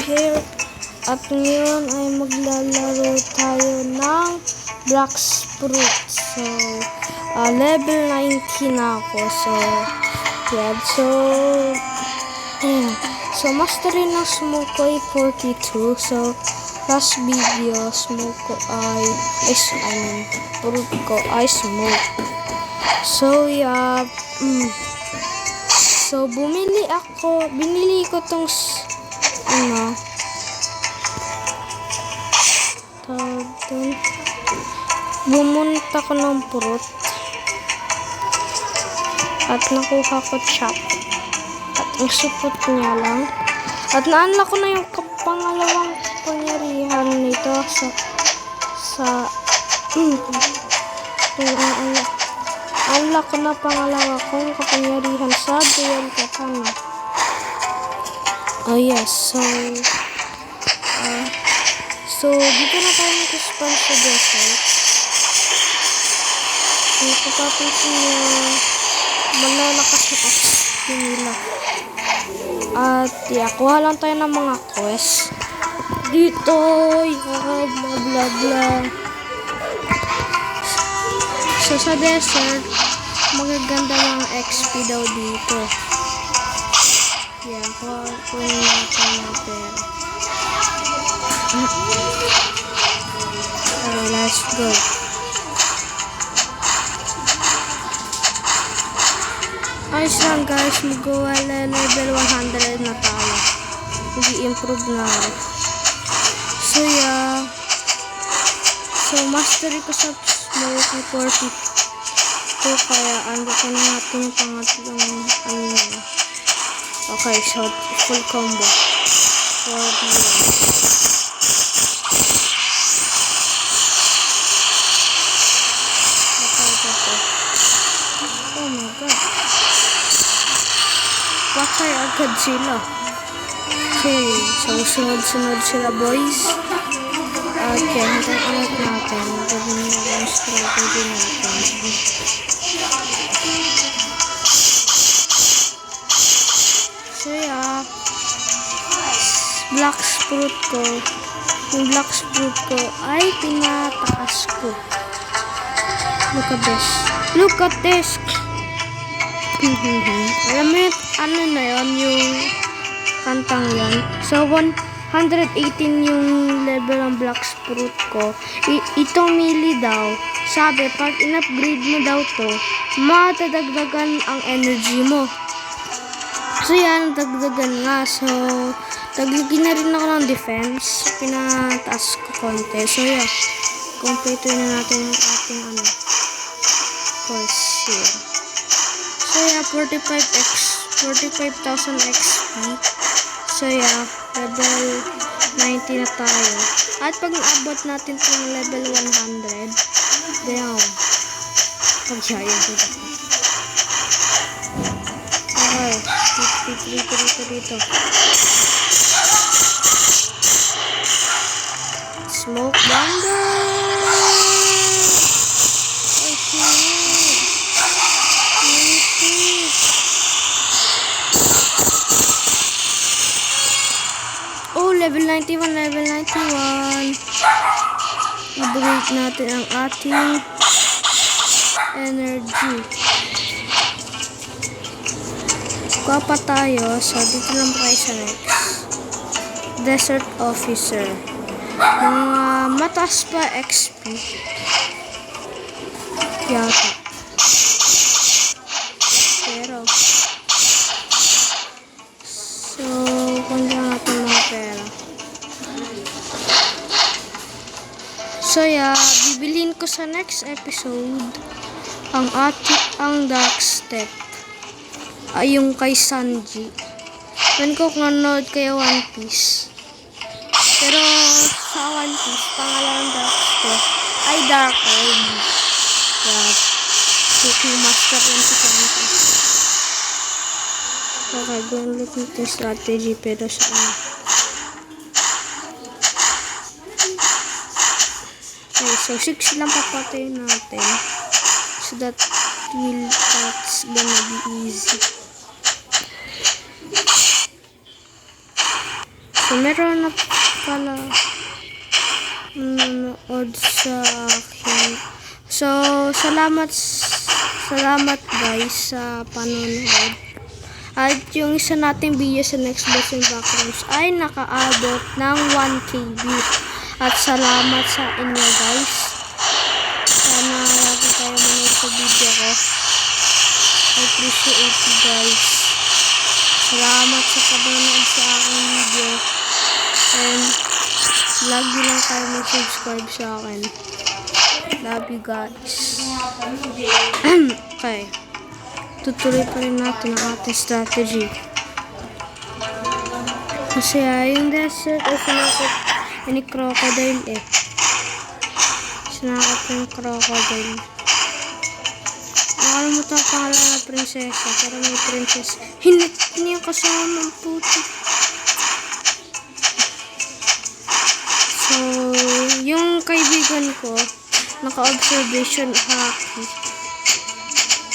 here. At ngayon ay maglalaro tayo ng Black Fruit. So, level 19 na ako. So, yeah. So, mastery ng smoke ko ay 42. So, last video, smoke ko ay, fruit ko ay smoke. So, yeah. So, binili ko tong, bumunta ko ng fruit. At nakuha ko chop. At ang supot niya lang. At na-unlock ko na yung pangalawang pangyarihan nito unlock ko na pangalawa kong kapangyarihan sa Dual Katana. Oh yes, so dito na tayo mag-spawn sa desert. So papapansin nyo, malalakas na XP nila. At yeah, kuha lang tayo ng mga quest dito. Blah blah blah. So sa desert, magaganda mga XP daw dito. Yeah, kuha natin ng pera. Let's go. Ayos lang guys, level 100 na tayo. Mag-i-improve na. So yeah. So mastery ko sa smoke 42. Kaya unlock ko na natin yung pangatlong Okay, so full combo. 4v1. Oh my god. Patay agad sila. Okay, so sunod-sunod sila boys. Okay, hintay-angat natin. Gawin na yung strategy natin. So yeah, Black Fruit ko. Yung Black Fruit ko ay tinataas ko. Look at this. Look at this. Alam mo yun, na yun, yung kantang yun. So, 118 yung level ng Black Fruit ko. Itong melee daw, sabi, pag in-upgrade mo daw to, matadagdagan ang energy mo. So, yan, dagdagan nga. So, dagdagan na rin ako ng defense. Pinataas ko konti. So, yeah, complete na natin yung ating course here. So yeah, 45,000 XP. So yeah, level 90 na tayo. At pag naabot natin itong level 100, damn. Pagyaya ko dito. Okay, dito. Smoke bomber! Level 91. I-break natin ang ating energy. Kuha pa tayo. So, dito lang tayo sa next. Desert Officer. Mga mataas pa XP. Yata. Pero, so, kung natin mga pera. So yeah, bibilhin ko sa next episode ang Dark Step. Ay yung kay Sanji. Yan ko nanonood kay One Piece. Pero sa One Piece, pangalan Dark Step ay Dark Orb. Yeah. Cooking Master yan sa One Piece. Okay, gawin ulit natin strategy pero sa Okay, so 6 lang papatayin natin. So that's gonna be easy. So So, meron na pala nanonood sa akin. So, salamat guys sa panonood. At yung isa nating video sa next blessing backgrounds ay nakaabot ng 1k views. At salamat sa inyo guys. Sana lagi kayo manood sa video ko. I appreciate you guys. Salamat sa panonood sa aking video. And lagi lang kayo mag-subscribe sa akin. Love you guys. Okay. Tutuloy pa rin natin ang ating strategy. Kasi yung desert ay sinakot ni crocodile eh. Sinakot yung crocodile. Nakalimutan ang pangalan na prinsesa. Pero may prinsesa. Hindi niya kasama ang puti. So, yung kaibigan ko, naka-observation hockey.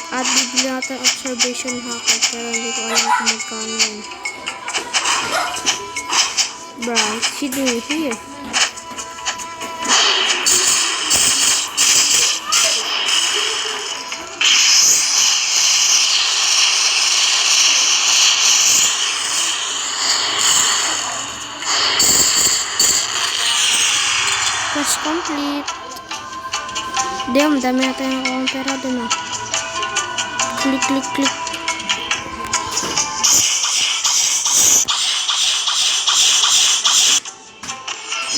At bibili natin observation hockey. Pero hindi ko alam kung magkano yun. Bruh, she doing here? Quest complete. Damn, dami natin yung pera dun ah. Click, click, click.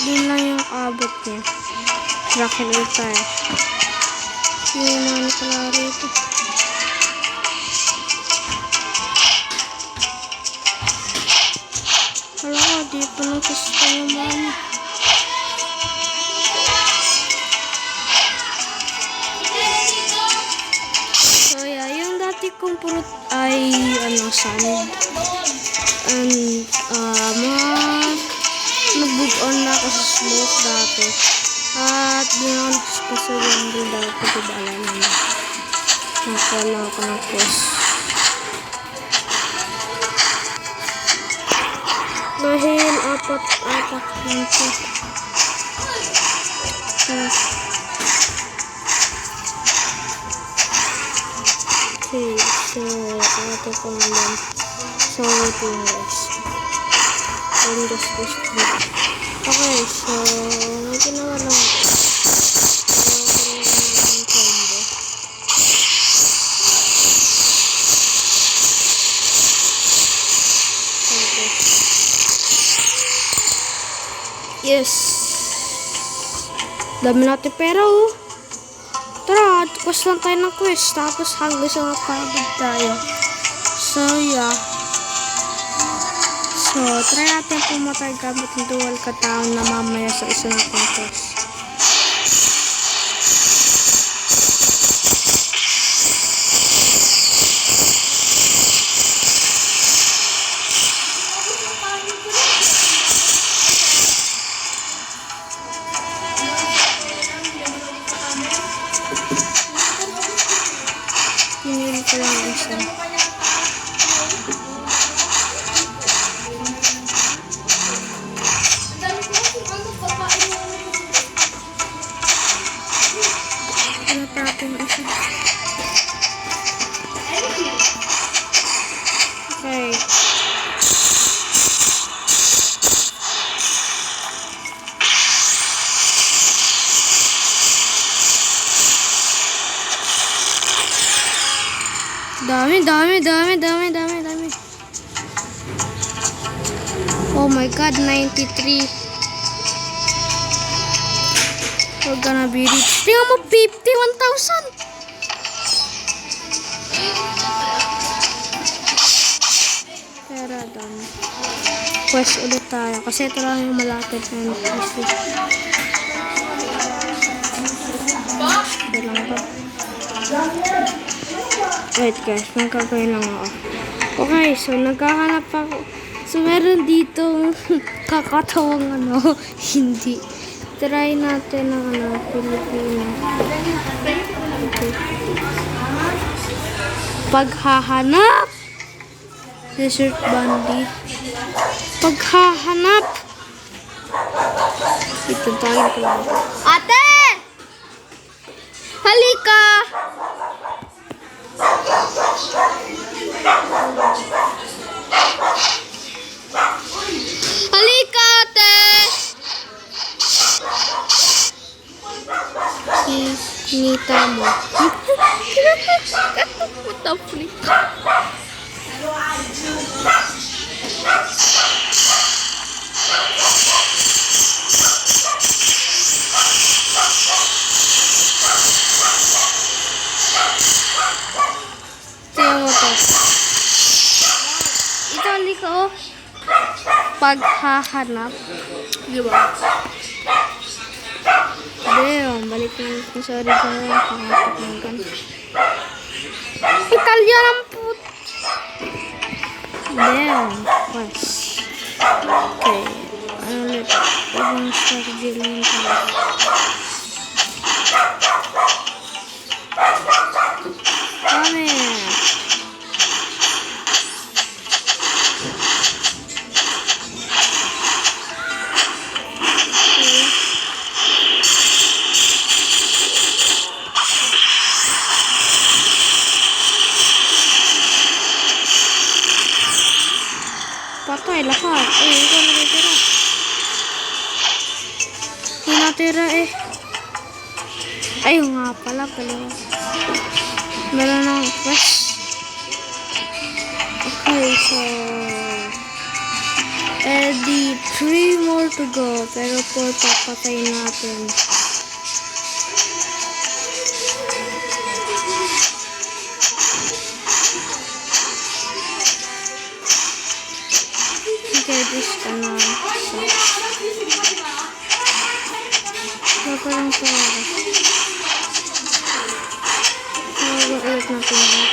Doon lang yung abot niya. Rocket ulit tayo. Yung mga nakala rito. Wala ko, di pa nagkasta yung mga. Kung purot ay sand and nabug on na ako sa smoke dati at ginawa ko sa jungle dati diba alam naman nakawala ako ng quest dahil apat lang ito. Okay, so ito po naman so fingers and just push it. Okay, so may ginawa lang ito combo. Okay. Yes, dami natin pera oh. Tara, quest lang tayo ng quest. Tapos hanggang sa mapagod tayo. So, yeah. So, try natin pumatay gamit ng dual kataon na mamaya sa isa na contest. Pinili ko lang isa. Natapin isa. Okay. Dami. Oh my god, 93. We're gonna be rich. Tingnan mo, 51,000. Pero dami. Quest ulit tayo. Kasi ito lang yung malapit na quest. Ito lang ba? Wait guys, magkakain lang ako. Okay, so naghahanap ako. So meron dito kakatawang hindi. Try natin ang Pilipino. Okay. Paghahanap. Desert bandit. Paghahanap. Ito tayo ko lang. Ate! Halika! Halika, ate! Nita mo. What the freak? Tingnan mo to. Ito, halika oh. Paghahanap. Diba? Damn, balik na kung sa original. Pangatap ng gan. Italya ng put. Damn. Once. Okay. Ano ulit? Ibang strategy lang tayo. Kami. Patay lahat. Ikaw nakitira. Hindi natira eh. Ayun nga pala. Meron ng quest. Okay, so di 3 more to go. Pero 4 papatay natin. Okay, this ka na. Wala pa lang pala. Ulit natin yun.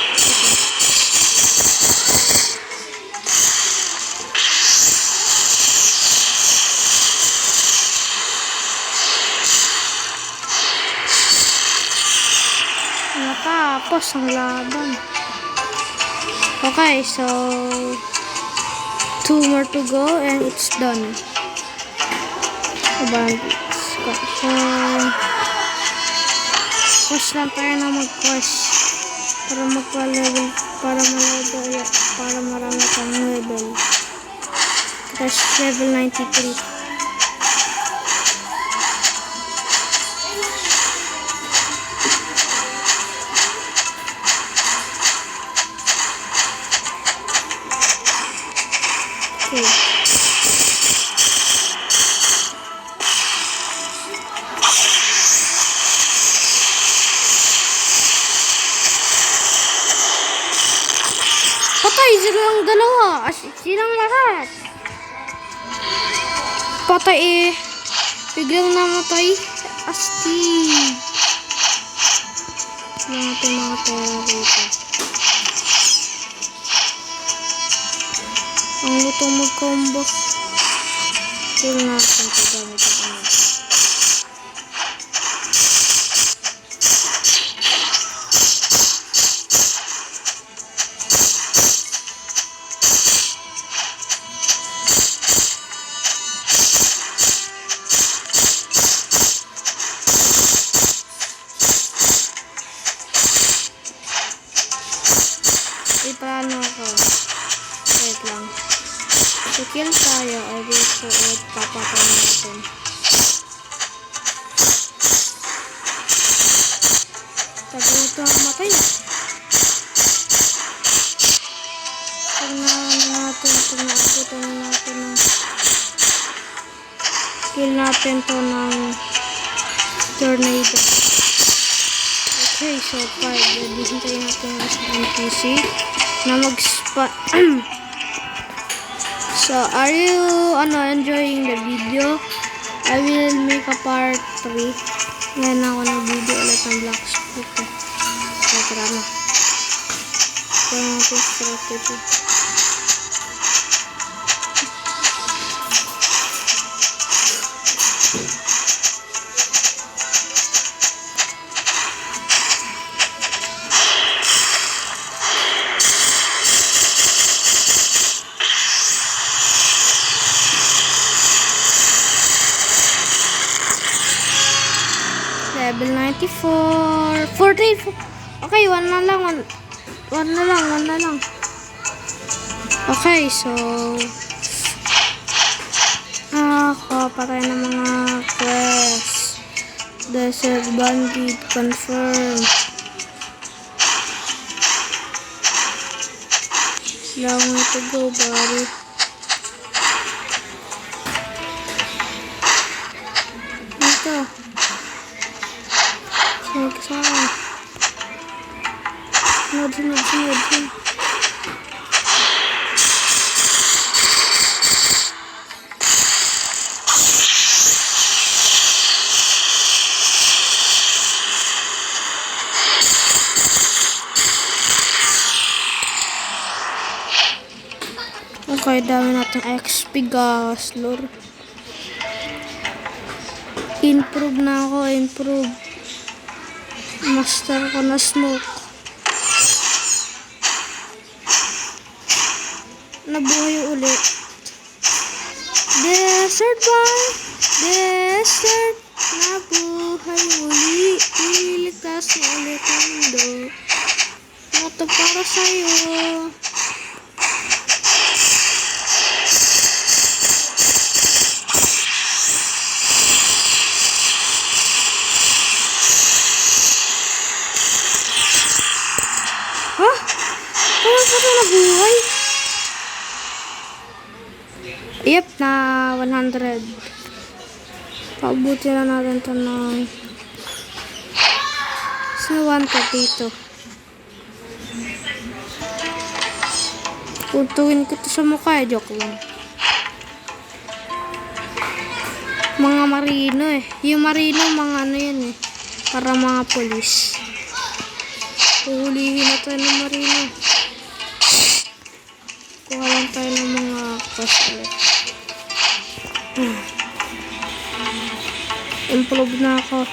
Natapos ang laban. Okay, so 2 more to go and it's done. Bandits. So, quest lang tayo na mag-quest. Para magpa-level, para malaga, para marami kang level. That's level 93. Okay. Patay silang dalawa. Silang lahat. Patay eh. Biglang namatay. Astig. Namatay mga pera rito. Ang luto mag-combo. Kill natin ito gamit ang ano. Ipaano ako. Wait lang. So, kill tayo. I will so it. Papatay natin. Tagal ito ang matay. Tignan natin. Tignan natin ng kill natin to ng tornado. Okay, so 5. Hintayin natin ang NPC na mag-spot. So, are you enjoying the video? I will make a part 3. Ngayon ako nag-video ulit ng Black Spot. So, tara na. Kaya natin strategy. level 94. 14. Okay, one na lang. One na lang. Okay, so ako patay ng mga quest. Desert bandit confirm. Long way to go, buddy. Ito. Sunod sa akin. Sunod. Okay, dami natin XP gas, lord. Improve na ako, improve. Master ko na smoke. Nabuhay ulit. Desert. Nabuhay uli. Ililigtas mo ulit ang mundo. Ito para sa'yo. Nabuhay. Yep, na 100. Pabuti na natin ito ng sa 1 dito. Puntuin ko ito sa mukha, joke lang. Mga marino eh. Yung marino, mga ano yan eh. Para mga polis. Uhulihin na tayo ng marino. Kuha lang tayo ng mga quest ulit. Improve na ako.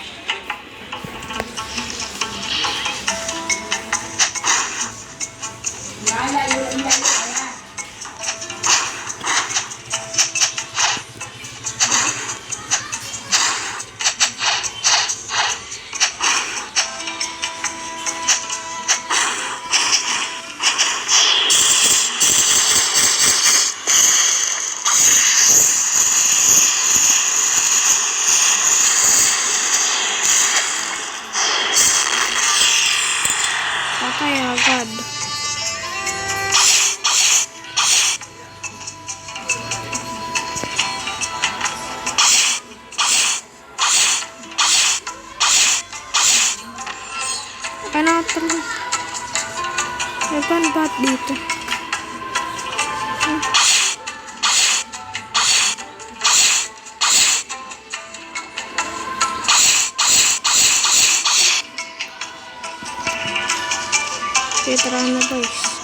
Patay agad. Ano ito? May panbat dito. Okay, tara na guys.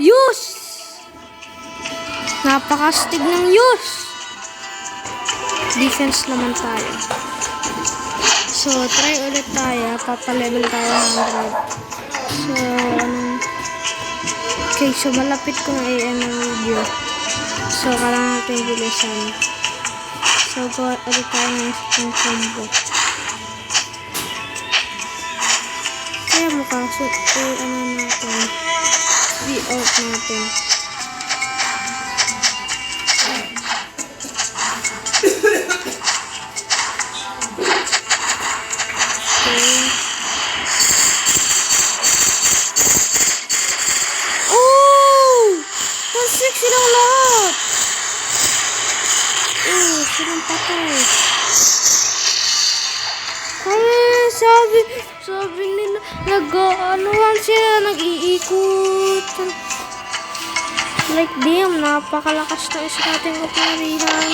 Use! Napakastig ng use! Defense naman tayo. So, try ulit tayo. Papalevel tayo ng 100. So, okay, so malapit ko na i-end ang video. So, kailangan natin bilisan. So, go ulit tayo ng isang combo. Kaya mukha, so, ano natin. I-out natin. Okay. Oh! 160 lang lahat! Oh, silang patay. Kaya sabi nila, nag-anuhan sila, nag-iikot. Like, damn, napakalakas na isa nating kaparihan.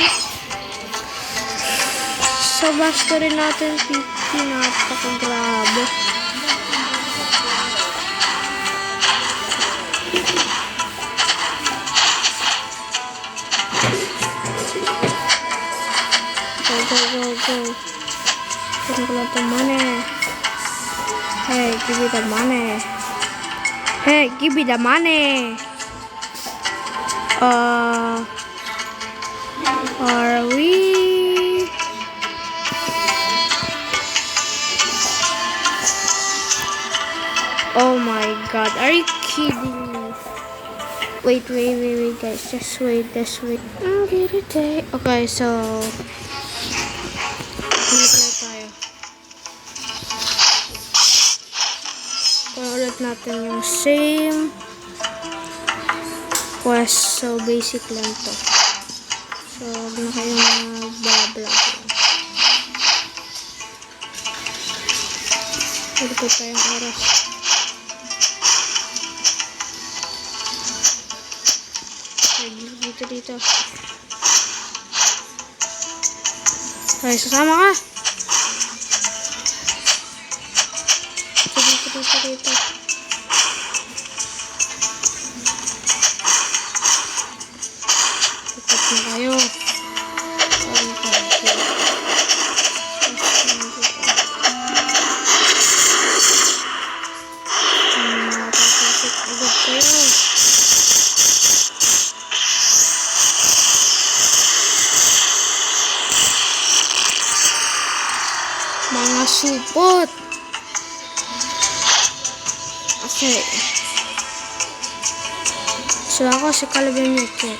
Sa mastery natin, 50, napakagrabe. Go. Kunin ko lang itong money. Hey, give me the money. Hey, give me the money. Are we? Oh my god, are you kidding me? Wait, guys. Just wait. Okay, so ulit tayo. Kung ulit natin yung same quest. So, basic lang to. So, huwag na kayong mag-bla-bla. Ito tayong oras. Dito. Okay, sasama ka. Dito. Ikot na kayo. Mga supot. Okay. So ako si Calvin Yuki.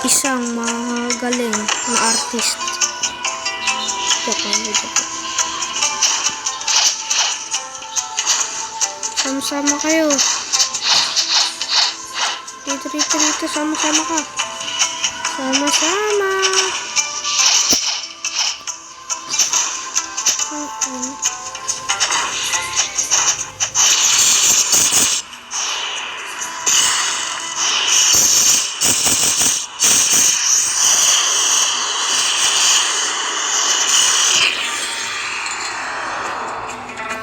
Isang magaling na artist. Joke. Sama-sama kayo. Dito. Sama-sama ka. Sama-sama.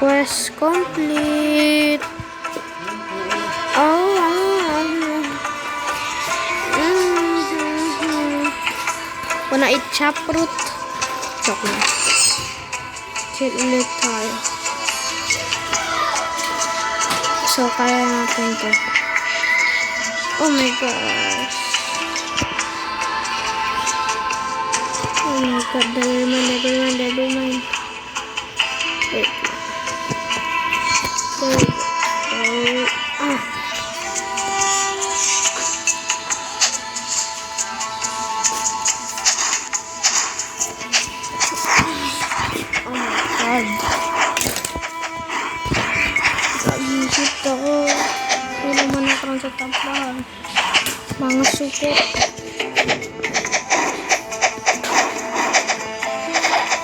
Quest complete. Wanna eat chaproot? Joke lang. Chill ulit tayo. So, kaya natin to. Oh my gosh. Oh my god, never mind. Wait. Isip ako. Hindi naman nakaroon sa tampahan. Mga support.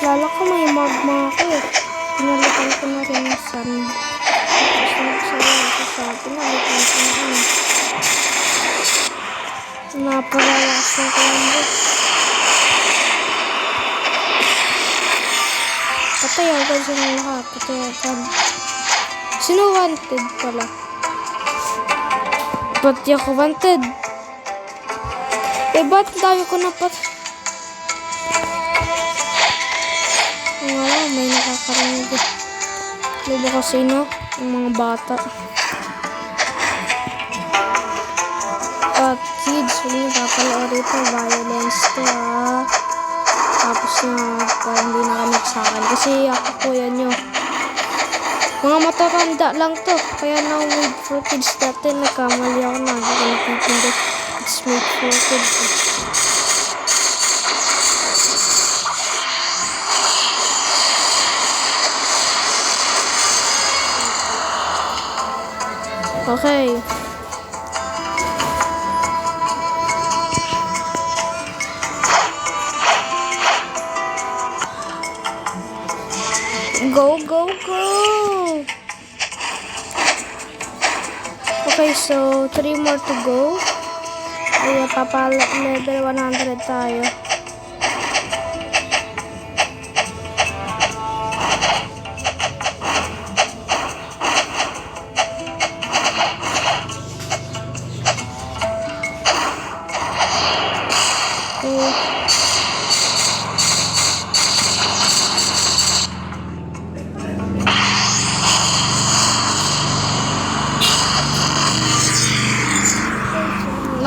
Lala ko may magma ako eh. Pinalitan ko na rin yung sun. Pinalitan ko na rin. Napalakas na combo. Patay agad silang lahat. Sino wanted pala? Ba't di ako wanted? Ba't dami ko na pat... may nakakarinig. Diba kasi no? Ang mga bata. At kids, huwag niyo papaloorin ito. Violence to Tapos na parang hindi nakamit sa akin. Kasi ako po yan nyo. Mga matatanda lang to. Kaya na made for kids dati. Nagkamali ako na. Hindi ko napipindi. It's made for kids. Okay. Go. Okay, so 3 more to go. Ay, level 100 tayo.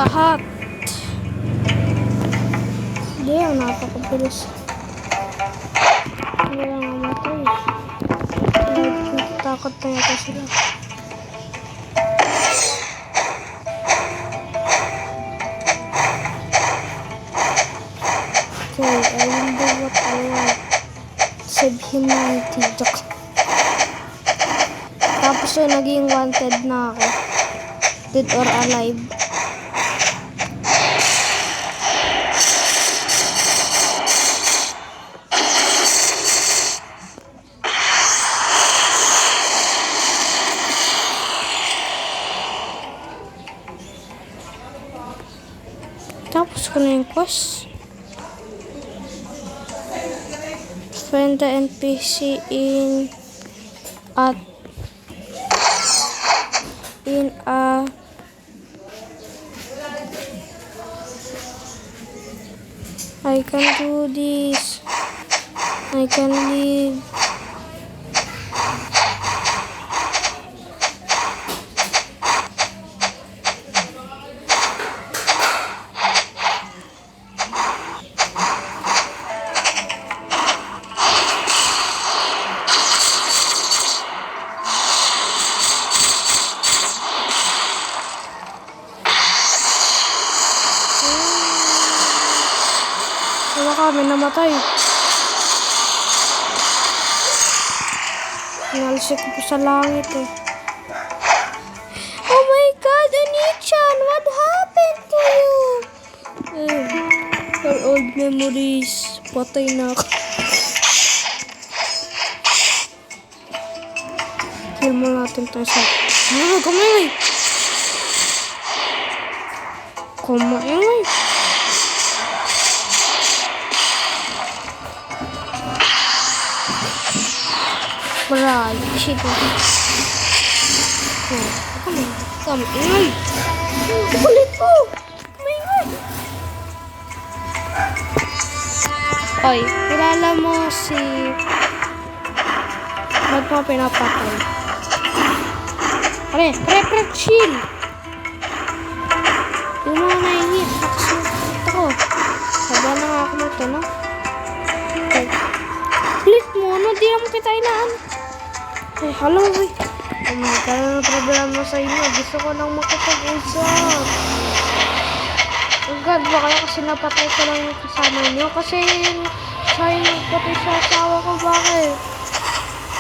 lahat. Hindi, ang napakabilis. Wala nga matay. Takot na yata sila. Okay, I will do what I want. Save humanity. Tapos so, naging wanted na ako. Dead or alive. Tapos ko na yung quest. Find the NPC in a I can do this. I can leave. Wala kami namatay. Nalisik ko sa langit eh. Oh my God, Onichan! What happened to you? For old memories. Patay na ako. Kill mo natin tayo sa... Kumaingay! Kumaingay! Right, shit. Come on. Kulit ko. Kumaingay. Oy, kilala mo si... Ba't mo pinapatay? Pre, chill. Yung mga nahihit. Saksulit ako. Sabi na nga ako nito, no? Okay. Kulit mo, no? Di naman kita inaan. Ay, hello, boy. Oh my God, ano problema sa inyo? Gusto ko lang makapag-usap. Oh God, baka kasi napatay ko lang yung kasama niyo. Kasi siya yung nagpatay sa asawa ko. Bakit?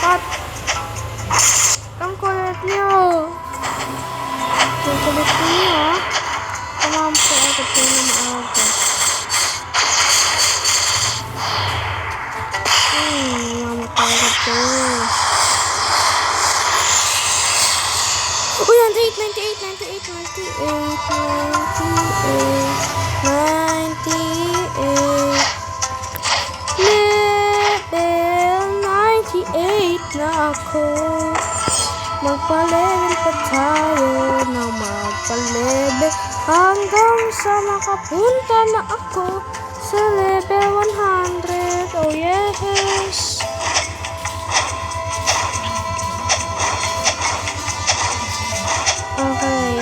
Pat! Ang kulit niyo. Ang kulit niyo, ha? Tamam po agad kayo na maaga. Mamatay agad kayo. Oh, 98 na ako. Magpa-level pa tayo na magpa-level hanggang sa makapunta na ako sa level 100. Oh yes! Okay.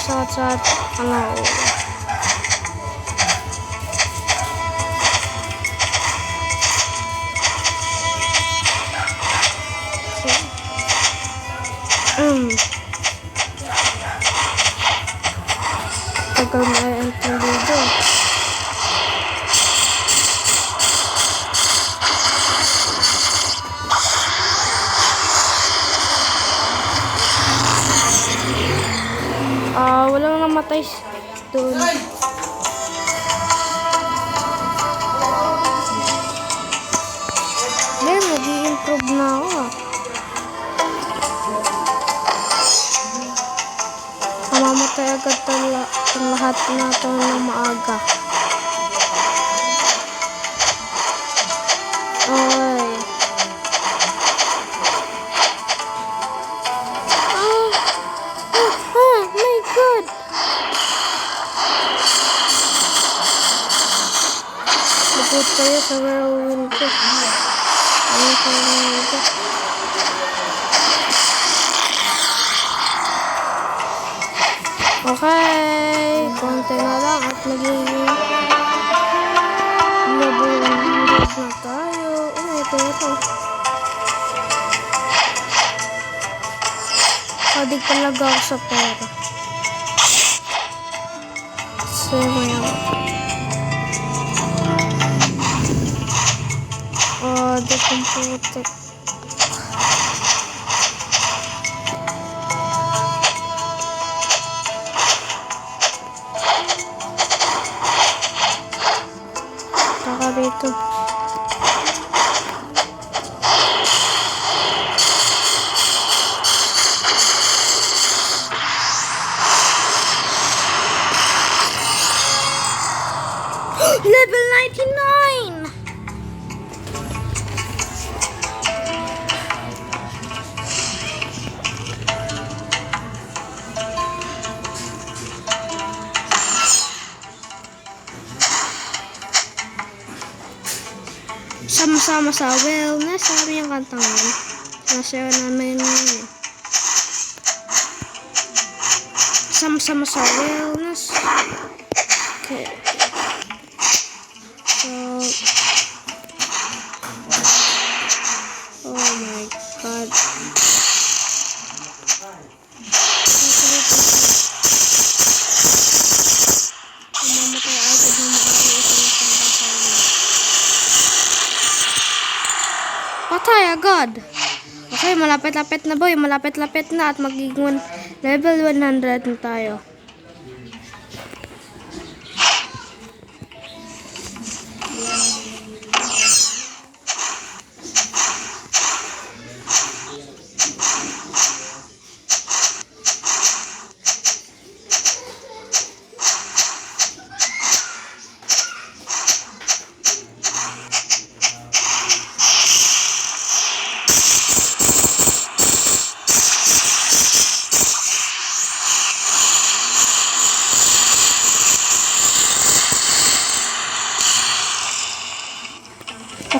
Saat-saat ano? Tagal ma-enter dito. Walang namatay doon. Then, nag-i-improve na ako. Mamamatay agad ang lahat na ito ng maaga. Okay. My God! Lupot kayo sa whirlwind ko. Ano sa whirlwind ko? Okay, konti na lang at magiging level 100 na tayo. Ito. Adik talaga ako sa pera. So, ngayon. Adik ang putik. Taka dito. Level 99! Sama-sama sa wellness, sabi yung kantang yun. Nasayaw namin yun. Sama-sama sa wellness. Okay. So, oh my god. Mamatay agad yung patay agad. Okay, malapit-lapit na boy. Malapit-lapit na at magiging level 100 na tayo.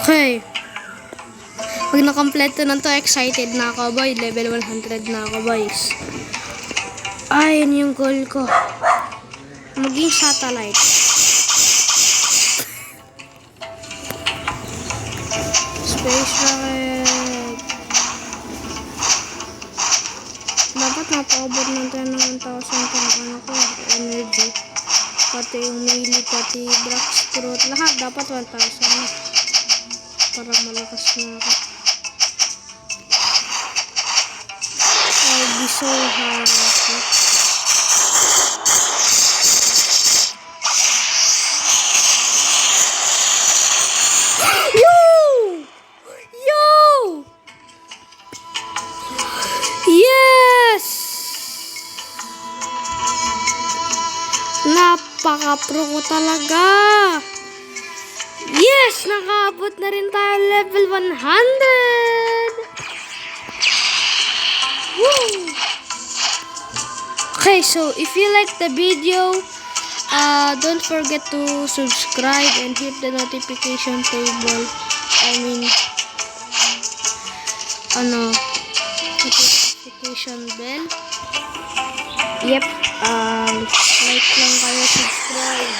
Okay. Pag nakompleto na to, excited na ako, boy. Level 100 na ako, boys. Ay, yun yung goal ko. Maging satellite. Space rocket. Dapat napaabot na tayo ng 1,000 ano ko, energy. Pati yung melee, pati black fruit. Lahat dapat 1,000 na. Para malakas na ako. I'll be so happy. Yo! Yo! Yes! Napaka-pro ko talaga. Yes! Nakaabot na rin tayo level 100! Woo! Okay, so if you like the video, don't forget to subscribe and hit the notification table. Notification bell. Yep, like lang kayo, subscribe.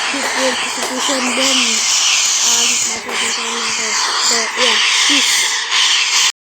Hit the notification bell. So, yeah, peace.